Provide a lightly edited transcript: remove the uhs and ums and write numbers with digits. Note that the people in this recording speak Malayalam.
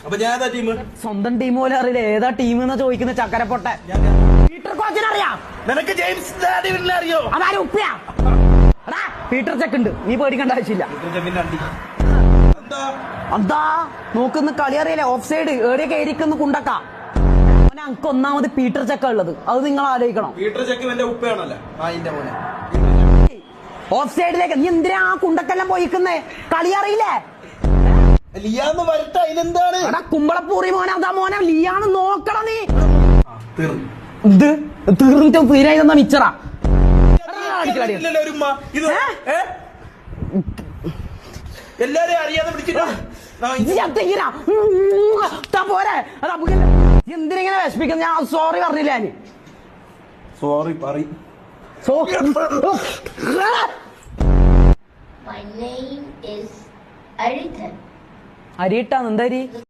അപ്പൊ ഞാൻ ഏതാ ടീം? സ്വന്തം ടീം പോലെ അറിയില്ല ഏതാ ടീം എന്നാ ചോദിക്കുന്ന ചക്കരപ്പൊട്ട. പീറ്റർ കോച്ചിനറിയാം. നിനക്ക് ജെയിംസ് ഡാഡിവിനെ അറിയോ? അതാരും ഉപ്പയാ. പീറ്റർ ചെക്ക് ഉണ്ട്, നീ പേടിക്കേണ്ട ആവശ്യമില്ല. എന്താ നോക്കുന്ന കളി അറിയില്ല. ഓഫ് സൈഡ് എവിടെയൊക്കെ ഇരിക്കുന്നു കുണ്ടക്ക. അനക്ക് ഒന്നാമത് പീറ്റർ ചെക്ക ഉള്ളത്, അത് നിങ്ങൾ ആലോചിക്കണം. പീറ്റർ ചെക്ക് എന്റെ ഉപ്പയാണല്ലോ. ഓഫ് സൈഡിലേക്ക് നീ എന്തിനാ ആ കുണ്ടക്കെല്ലാം പോയിക്കുന്നേ? കളി അറിയില്ലേ? ലിയാന്ന് വരട്ടെ, അതിനെന്താണ്? കുമ്പളപ്പൂറി മോനെ, അതാ മോനെ ലിയാന്ന് നോക്കണം നീ. ഇത് തീർന്നിട്ടും തീരായി തന്ന മിച്ചറാ. എല്ലാരും അറിയാതെ പിടിച്ചിട്ട് പോരെ. എന്തിനിങ്ങനെ വിഷമിക്കുന്നു? ഞാൻ സോറി പറഞ്ഞില്ല. ഞാൻ സോറി പറയും. My name is Arithan. അരിയിട്ടാന്ന് എന്താ അരി?